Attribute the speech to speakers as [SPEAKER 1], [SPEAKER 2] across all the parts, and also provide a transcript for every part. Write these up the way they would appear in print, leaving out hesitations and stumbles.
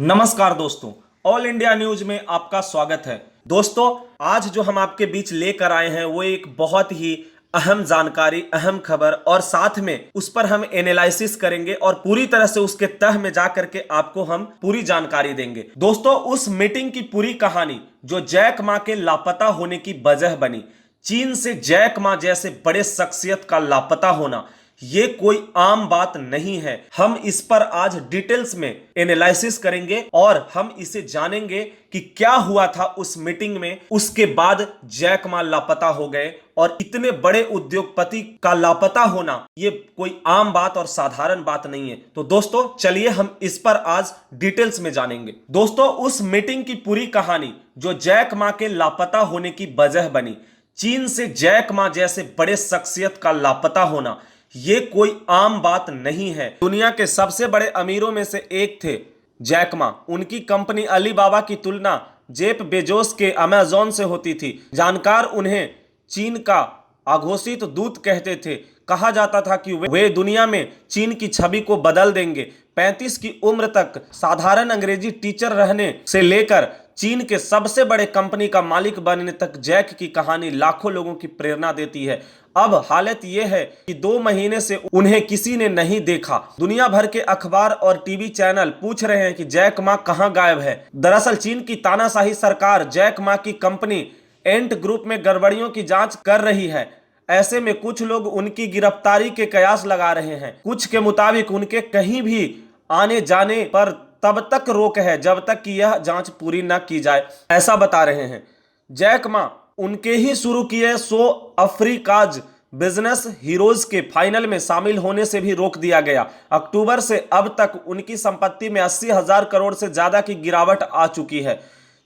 [SPEAKER 1] नमस्कार दोस्तों, all India news में आपका स्वागत है। दोस्तों, आज जो हम आपके बीच लेकर आए हैं वो एक बहुत ही अहम जानकारी, अहम खबर और साथ में उस पर हम एनालिसिस करेंगे और पूरी तरह से उसके तह में जाकर के आपको हम पूरी जानकारी देंगे। दोस्तों, उस मीटिंग की पूरी कहानी जो जैक मा के लापता होने की वजह बनी, चीन से जैक मा जैसे बड़े शख्सियत का लापता होना, ये कोई आम बात नहीं है। हम इस पर आज डिटेल्स में एनालिसिस करेंगे और हम इसे जानेंगे कि क्या हुआ था उस मीटिंग में। उसके बाद जैक मा लापता हो गए और इतने बड़े उद्योगपति का लापता होना ये कोई आम बात और साधारण बात नहीं है। तो दोस्तों, चलिए हम इस पर आज डिटेल्स में जानेंगे। दोस्तों, उस मीटिंग की पूरी कहानी जो जैक मा के लापता होने की वजह बनी, चीन से जैक मा जैसे बड़े शख्सियत का लापता होना, ये कोई आम बात नहीं है। दुनिया के सबसे बड़े अमीरों में से एक थे जैक मा। उनकी कंपनी अलीबाबा की तुलना जेफ बेजोस के अमेज़न से होती थी। जानकार उन्हें चीन का अघोषित दूत कहते थे। कहा जाता था कि वे दुनिया में चीन की छवि को बदल देंगे। 35 की उम्र तक साधारण अंग्रेजी टीचर रहने से लेकर चीन के सबसे बड़े कंपनी का मालिक बनने तक जैक की कहानी लाखों लोगों की प्रेरणा देती है। अब हालत यह है कि 2 महीने से उन्हें किसी ने नहीं देखा। दुनिया भर के अखबार और टीवी चैनल पूछ रहे हैं कि जैक मा कहां गायब है। दरअसल चीन की तानाशाही सरकार जैक मा की कंपनी एंट ग्रुप में गड़बड़ियों की जांच कर रही है। ऐसे में कुछ लोग उनकी गिरफ्तारी के कयास लगा रहे हैं। कुछ के मुताबिक उनके कहीं भी आने जाने पर तब तक रोक है जब तक कि यह जांच पूरी न की जाए, ऐसा बता रहे हैं। जैक मा उनके ही शुरू किए शो अफ्रीकाज बिजनेस हीरोज के फाइनल में शामिल होने से भी रोक दिया गया। अक्टूबर से अब तक उनकी संपत्ति में 80,000 करोड़ से ज्यादा की गिरावट आ चुकी है।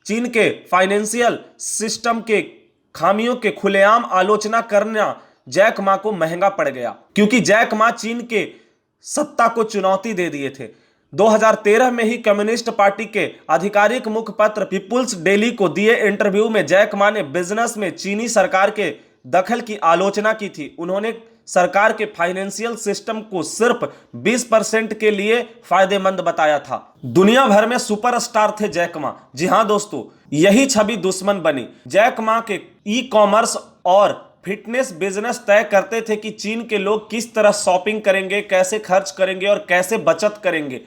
[SPEAKER 1] चीन के फाइनेंशियल सिस्टम के खामियों के खुलेआम आलोचना करना जैक मा को महंगा पड़ गया, क्योंकि जैक मा चीन के सत्ता को चुनौती दे दिए थे। 2013 में ही कम्युनिस्ट पार्टी के आधिकारिक मुखपत्र पीपुल्स डेली को दिए इंटरव्यू में जैक मा ने बिजनेस में चीनी सरकार के दखल की आलोचना की थी। उन्होंने सरकार के फाइनेंशियल सिस्टम को सिर्फ 20% के लिए फायदेमंद बताया था। दुनिया भर में सुपरस्टार थे जैक मा। जी हां दोस्तों, यही छवि दुश्मन बनी। जैक मा के ई कॉमर्स और फिटनेस बिजनेस तय करते थे कि चीन के लोग किस तरह शॉपिंग करेंगे, कैसे खर्च करेंगे और कैसे बचत करेंगे।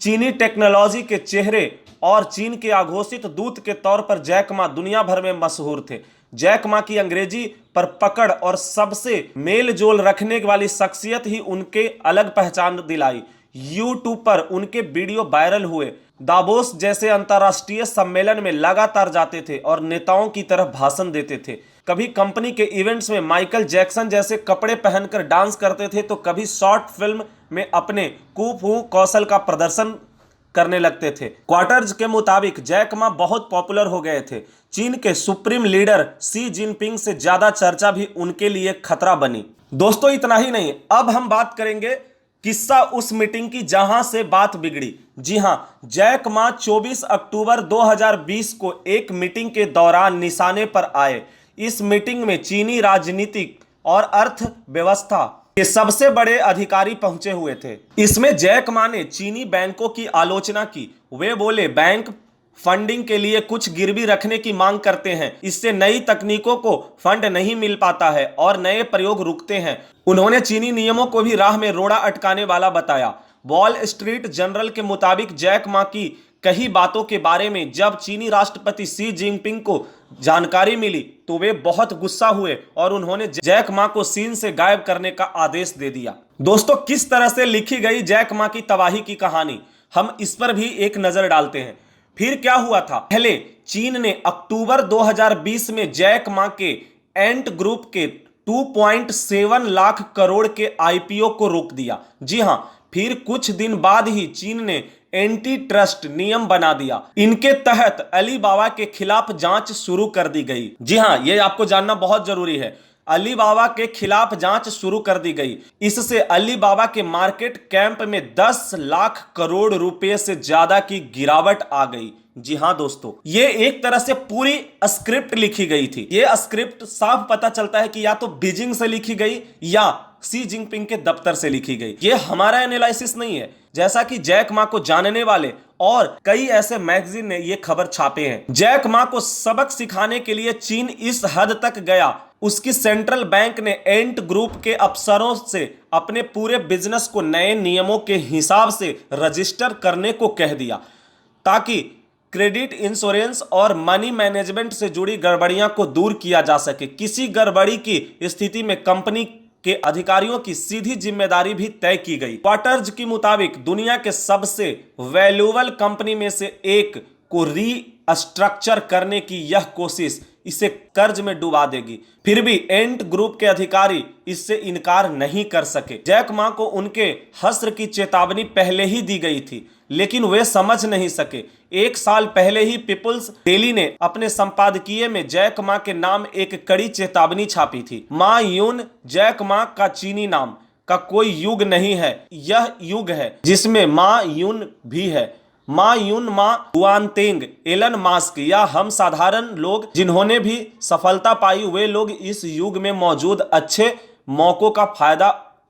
[SPEAKER 1] चीनी टेक्नोलॉजी के चेहरे और चीन के अघोषित दूत के तौर पर जैक मा दुनिया भर में मशहूर थे। जैक मा की अंग्रेजी पर पकड़ और सबसे मेल जोल रखने वाली शख्सियत ही उनके अलग पहचान दिलाई। यूट्यूब पर उनके वीडियो वायरल हुए। दावोस जैसे अंतर्राष्ट्रीय सम्मेलन में लगातार जाते थे और नेताओं की तरह भाषण देते थे। कभी कंपनी के इवेंट्स में माइकल जैक्सन जैसे कपड़े पहनकर डांस करते थे, तो कभी शॉर्ट फिल्म में अपने कूफू कौशल का प्रदर्शन करने लगते थे। क्वार्टर्स के मुताबिक जैक मा बहुत पॉपुलर हो गए थे। चीन के सुप्रीम लीडर शी जिनपिंग से ज्यादा चर्चा भी उनके लिए खतरा बनी। दोस्तों, इतना ही नहीं, अब हम बात करेंगे किस्सा उस मीटिंग की जहां से बात बिगड़ी। जी हां, जैक मा 24 अक्टूबर 2020 को एक मीटिंग के दौरान निशाने पर आए। इस मीटिंग में चीनी राजनीतिक और अर्थव्यवस्था के सबसे बड़े अधिकारी पहुंचे हुए थे। इसमें जैक मा ने चीनी बैंकों की आलोचना की। वे बोले, बैंक फंडिंग के लिए कुछ गिरवी रखने की मांग करते हैं, इससे नई तकनीकों को फंड नहीं मिल पाता है और नए प्रयोग रुकते हैं। उन्होंने चीनी नियमों को भी राह में रोड़ा अटकाने वाला बताया। वॉल स्ट्रीट जर्नल के मुताबिक जैक मा की कई बातों के बारे में जब चीनी राष्ट्रपति शी जिनपिंग को जानकारी मिली तो वे बहुत गुस्सा हुए और उन्होंने जैक मा को चीन से गायब करने का आदेश दे दिया। दोस्तों, किस तरह से लिखी गई जैक मा की तबाही की कहानी, हम इस पर भी एक नजर डालते हैं। फिर क्या हुआ था? पहले चीन ने अक्टूबर 2020 में जैक मा के एंट ग्रुप के 2.7 लाख करोड़ के आईपीओ को रोक दिया। जी हां, फिर कुछ दिन बाद ही चीन ने एंटी ट्रस्ट नियम बना दिया। इनके तहत अलीबाबा के खिलाफ जांच शुरू कर दी गई। जी हां, यह आपको जानना बहुत जरूरी है। अलीबाबा के खिलाफ जांच शुरू कर दी गई। इससे अलीबाबा के मार्केट कैप में 10 लाख करोड़ रुपए से ज्यादा की गिरावट आ गई। जी हां दोस्तों, ये एक तरह से पूरी स्क्रिप्ट लिखी गई थी। ये स्क्रिप्ट साफ पता चलता है कि या तो बीजिंग से लिखी गई या शी जिनपिंग के दफ्तर से लिखी गई। ये हमारा एनालिसिस नहीं है, जैसा कि जैक मा को जानने वाले और कई ऐसे मैगजीन ने ये खबर छापे हैं। जैक मा को सबक सिखाने के लिए चीन इस हद तक गया, उसकी सेंट्रल बैंक ने एंट ग्रुप के अफसरों से अपने पूरे बिजनेस को नए नियमों के हिसाब से रजिस्टर करने को कह दिया, ताकि क्रेडिट इंश्योरेंस और मनी मैनेजमेंट से जुड़ी गड़बड़ियां को दूर किया जा सके। किसी गड़बड़ी की स्थिति में कंपनी के अधिकारियों की सीधी जिम्मेदारी भी तय की गई। क्वार्टर्स के मुताबिक दुनिया के सबसे वैल्यूएबल कंपनी में से एक को रीस्ट्रक्चर करने की यह कोशिश इसे कर्ज में डुबा देगी। फिर भी एंट ग्रुप के अधिकारी इससे इनकार नहीं कर सके। जैक मा को उनके हश्र की चेतावनी पहले ही दी गई थी, लेकिन वे समझ नहीं सके। एक साल पहले ही पीपुल्स डेली ने अपने संपादकीय में जैक मा के नाम एक कड़ी चेतावनी छापी थी। मा यून जैक मा का चीनी नाम का कोई युग नहीं है, यह युग है जिसमें मा यून भी है। मा यून, मा हुआनतेंग, एलन मास्क या हम साधारण लोग जिन्होंने भी सफलता पाई, वे लोग इस युग में मौजूद अच्छे मौकों का फायदा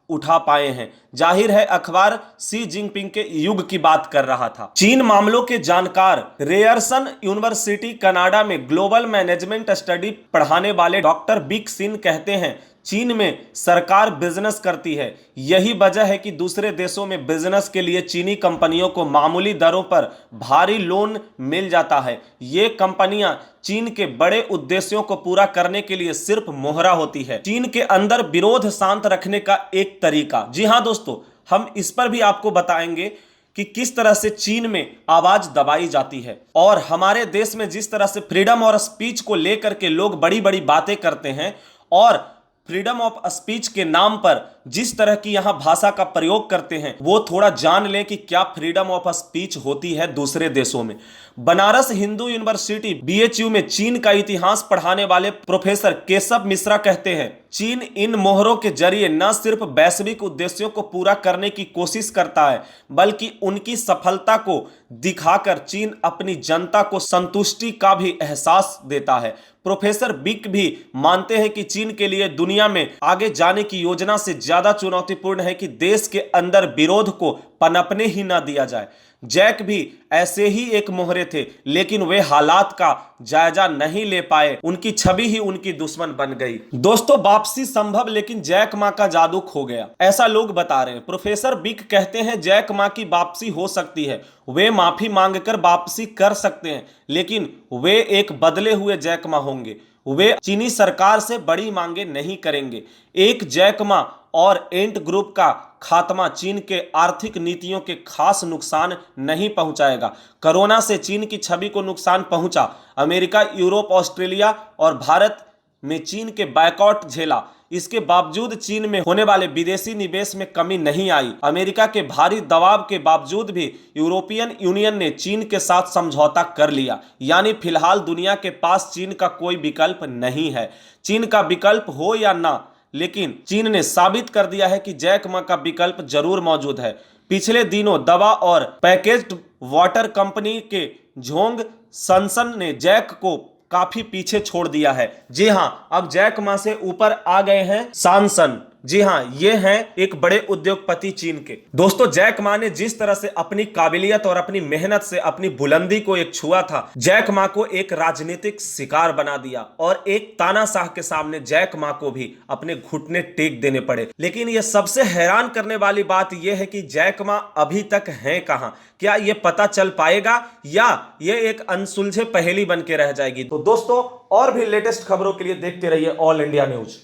[SPEAKER 1] उठा पाए हैं। जाहिर है अखबार शी जिनपिंग के युग की बात कर रहा था। चीन मामलों के जानकार रेयरसन यूनिवर्सिटी कनाडा में ग्लोबल मैनेजमेंट स्टडी पढ़ाने वाले डॉक्टर बिक सिन कहते हैं, चीन में सरकार बिजनेस करती है। यही वजह है कि दूसरे देशों में बिजनेस के लिए चीनी कंपनियों को मामूली दरों पर भारी लोन मिल जाता है। ये कंपनियां चीन के बड़े उद्देश्यों को पूरा करने के लिए सिर्फ मोहरा होती है। चीन के अंदर विरोध शांत रखने का एक तरीका। जी हां दोस्तों, हम इस पर भी आपको बताएंगे कि किस तरह से चीन में आवाज दबाई जाती है, और हमारे देश में जिस तरह से फ्रीडम और स्पीच को लेकर के लोग बड़ी बड़ी बातें करते हैं और फ्रीडम ऑफ स्पीच के नाम पर जिस तरह की यहां भाषा का प्रयोग करते हैं, वो थोड़ा जान लें कि क्या फ्रीडम ऑफ स्पीच होती है दूसरे देशों में। बनारस हिंदू यूनिवर्सिटी BHU में चीन का इतिहास पढ़ाने वाले प्रोफेसर केशव मिश्रा कहते हैं, चीन इन मोहरों के जरिए न सिर्फ वैश्विक उद्देश्यों को पूरा करने की कोशिश करता है, बल्कि उनकी सफलता को दिखाकर चीन अपनी जनता को संतुष्टि का भी एहसास देता है। प्रोफेसर बिक भी मानते हैं कि चीन के लिए दुनिया में आगे जाने की योजना से ज्यादा चुनौतीपूर्ण है कि देश के अंदर विरोध को पनपने ही ना दिया जाए। जैक भी ऐसे ही एक मोहरे थे, लेकिन वे हालात का जायजा नहीं ले पाए, उनकी छवि ही उनकी दुश्मन बन गई। दोस्तों, वापसी संभव, लेकिन जैक मा का जादू खो गया, ऐसा लोग बता रहे हैं। प्रोफेसर बिक कहते हैं जैक मा की वापसी हो सकती है, वे माफी मांगकर वापसी कर सकते हैं, लेकिन वे एक बदले हुए जैक मा होंगे। वे चीनी सरकार से बड़ी मांगे नहीं करेंगे। एक जैक मा और एंट ग्रुप का खात्मा चीन के आर्थिक नीतियों के खास नुकसान नहीं पहुंचाएगा। कोरोना से चीन की छवि को नुकसान पहुंचा। अमेरिका, यूरोप, ऑस्ट्रेलिया और भारत में चीन के बायकॉट झेला। इसके बावजूद चीन में होने वाले विदेशी निवेश में कमी नहीं आई। अमेरिका के भारी दबाव के बावजूद भी यूरोपियन यूनियन ने चीन के साथ समझौता कर लिया। यानी फिलहाल दुनिया के पास चीन का कोई विकल्प नहीं है। चीन का विकल्प हो या ना, लेकिन चीन ने साबित कर दिया है कि जैक मा का विकल्प जरूर मौजूद है। पिछले दिनों दवा और पैकेज्ड वाटर कंपनी के जोंग सनसन ने जैक को काफी पीछे छोड़ दिया है। जी हां, अब जैक मा से ऊपर आ गए हैं सनसन। जी हां, ये हैं एक बड़े उद्योगपति चीन के। दोस्तों, जैक मा ने जिस तरह से अपनी काबिलियत और अपनी मेहनत से अपनी बुलंदी को एक छुआ था, जैक मा को एक राजनीतिक शिकार बना दिया और एक तानाशाह के सामने जैक मा को भी अपने घुटने टेक देने पड़े। लेकिन यह सबसे हैरान करने वाली बात यह है कि जैक मा अभी तक हैं कहां? क्या यह पता चल पाएगा या यह एक अनसुलझे पहेली बन के रह जाएगी? तो दोस्तों, और भी लेटेस्ट खबरों के लिए देखते रहिए ऑल इंडिया न्यूज।